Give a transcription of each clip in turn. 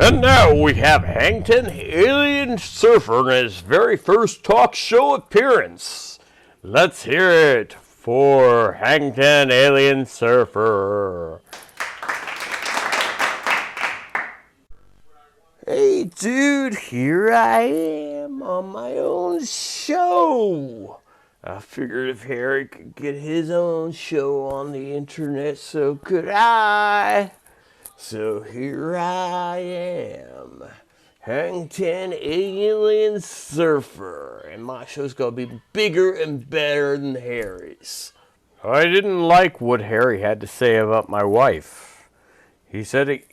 And now we have Hangton Alien Surfer in his very first talk show appearance. Let's hear it for Hangton Alien Surfer. Hey dude, here I am on my own show. I figured if Harry could get his own show on the internet, so could I. So here I am, Hang 10 Alien Surfer, and my show's gonna be bigger and better than Harry's. I didn't like what Harry had to say about my wife. He said he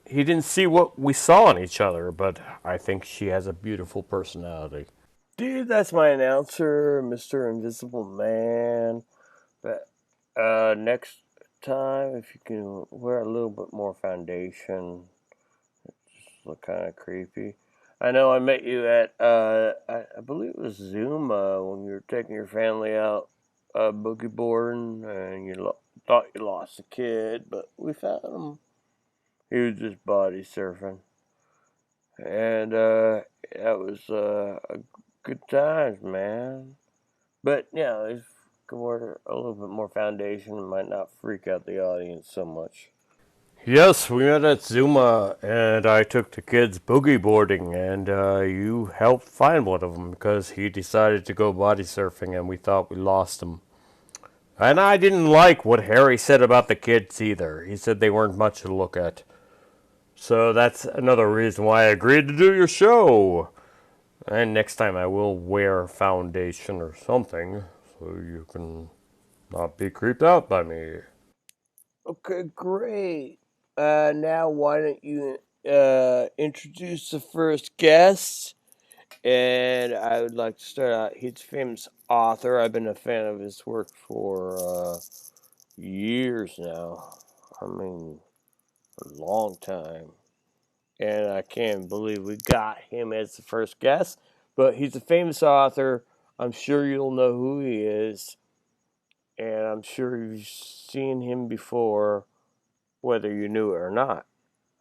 didn't see what we saw in each other, but I think she has a beautiful personality. Dude, that's my announcer, Mr. Invisible Man. But next time, if you can wear a little bit more foundation, it just look kind of creepy. I know I met you at I believe it was Zuma when you were taking your family out boogie boarding, and you thought you lost a kid, but we found him. He was just body surfing, and that was good times, man. But yeah, if you could wear a little bit more foundation, it might not freak out the audience so much. Yes, we met at Zuma, and I took the kids boogie boarding, and you helped find one of them because he decided to go body surfing, and we thought we lost him. And I didn't like what Harry said about the kids either. He said they weren't much to look at. So that's another reason why I agreed to do your show. And next time I will wear foundation or something so you can not be creeped out by me. Okay, great. Now why don't you introduce the first guest? And I would like to start out. He's a famous author. I've been a fan of his work for years now. I mean, a long time. And I can't believe we got him as the first guest. But he's a famous author. I'm sure you'll know who he is. And I'm sure you've seen him before, whether you knew it or not.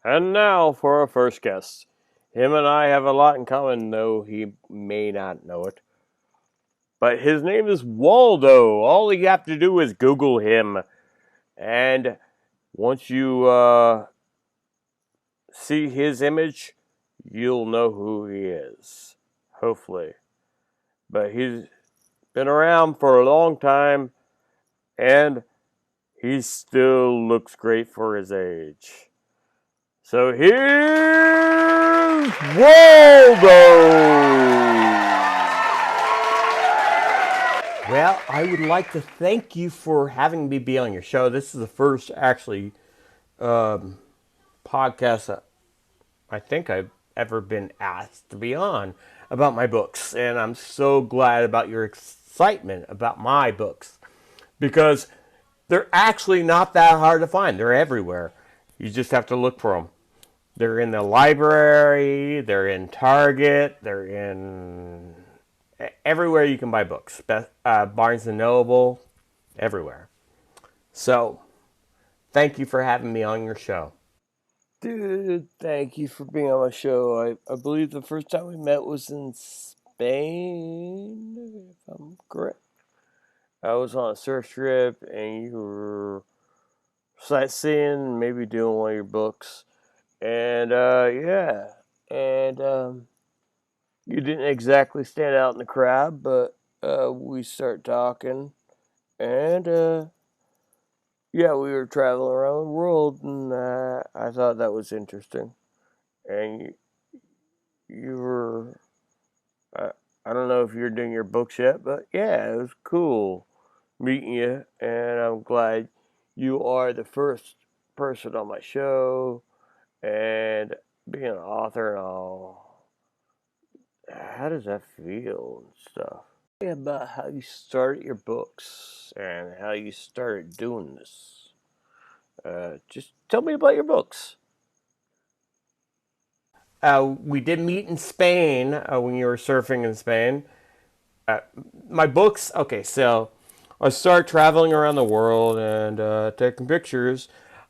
And now for our first guest. Him and I have a lot in common, though he may not know it. But his name is Waldo. All you have to do is Google him. And once you see his image, you'll know who he is. Hopefully. But he's been around for a long time, and he still looks great for his age. So here's Waldo! Well, I would like to thank you for having me be on your show. This is the first, actually, podcast that I think I've ever been asked to be on about my books. And I'm so glad about your excitement about my books. Because they're actually not that hard to find. They're everywhere. You just have to look for them. They're in the library, they're in Target, they're in everywhere you can buy books. Barnes & Noble, everywhere. So, thank you for having me on your show. Dude, thank you for being on my show. I believe the first time we met was in Spain, if I'm correct. I was on a surf trip, and you were sightseeing, maybe doing one of your books. And, yeah. And, you didn't exactly stand out in the crowd, but we started talking, and yeah, we were traveling around the world, and I thought that was interesting. And you were, I don't know if you're doing your books yet, but yeah, it was cool meeting you, and I'm glad you are the first person on my show, and being an author and all. How does that feel and stuff? About how you started your books and how you started doing this. Just tell me about your books. We did meet in Spain when you were surfing in Spain. My books, okay, so I started traveling around the world and taking pictures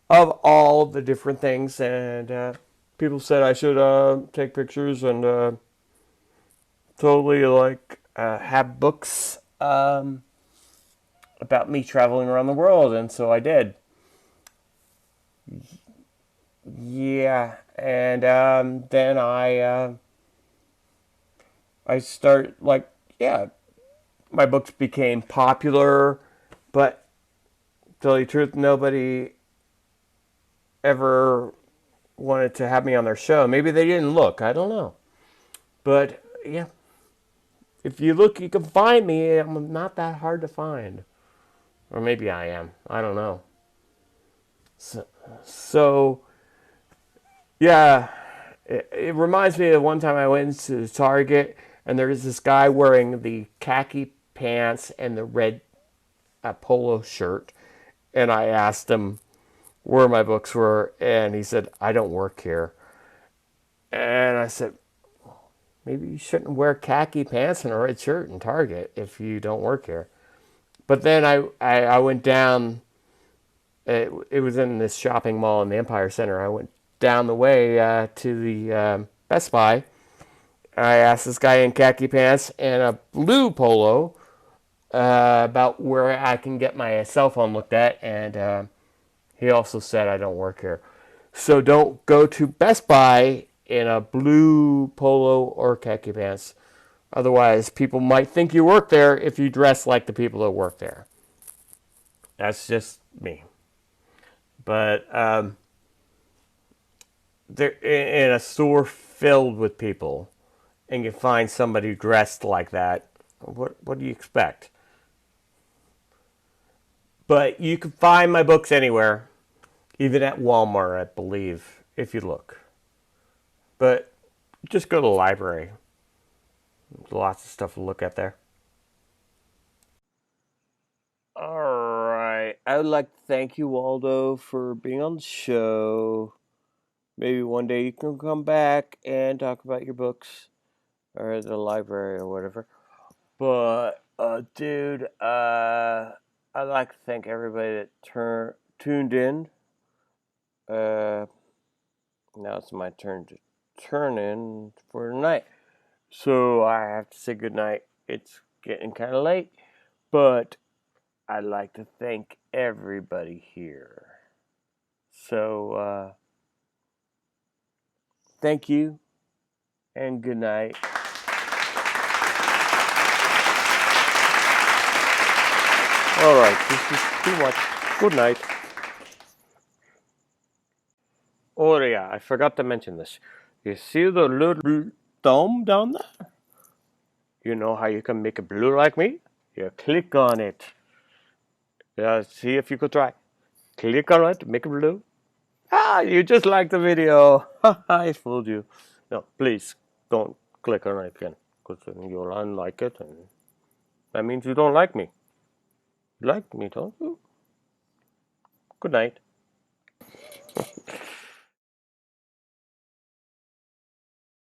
of all the different things, and people said I should take pictures and totally like have books about me traveling around the world, and so I did. Yeah, and then I start like yeah, my books became popular, but to tell you the truth, nobody ever wanted to have me on their show. Maybe they didn't look. I don't know. But yeah, if you look, you can find me. I'm not that hard to find. Or maybe I am. I don't know. So yeah, it reminds me of one time I went to Target and there was this guy wearing the khaki pants and the red polo shirt. And I asked him where my books were, and he said, I don't work here. And I said, maybe you shouldn't wear khaki pants and a red shirt in Target if you don't work here. But then I went down, it was in this shopping mall in the Empire Center. I went down the way to the Best Buy. I asked this guy in khaki pants and a blue polo about where I can get my cell phone looked at, and he also said I don't work here. So don't go to Best Buy in a blue polo or khaki pants. Otherwise, people might think you work there if you dress like the people that work there. That's just me. But they're in a store filled with people, and you find somebody dressed like that. What do you expect? But you can find my books anywhere, even at Walmart, I believe, if you look. But just go to the library. There's lots of stuff to look at there. All right. I would like to thank you, Waldo, for being on the show. Maybe one day you can come back and talk about your books or the library or whatever. But, dude, I'd like to thank everybody that tuned in. Now it's my turn to turn in for tonight. So I have to say goodnight. It's getting kind of late. But I'd like to thank everybody here. So, thank you and good night. All right, this is too much. Good night. Oh, yeah, I forgot to mention this. You see the little thumb down there? You know how you can make it blue like me? You click on it. Yeah, see if you could try. Click on it, make it blue. Ah, you just liked the video. I fooled you. No, please don't click on it again, because then you'll unlike it, and that means you don't like me. You like me, don't you? Good night.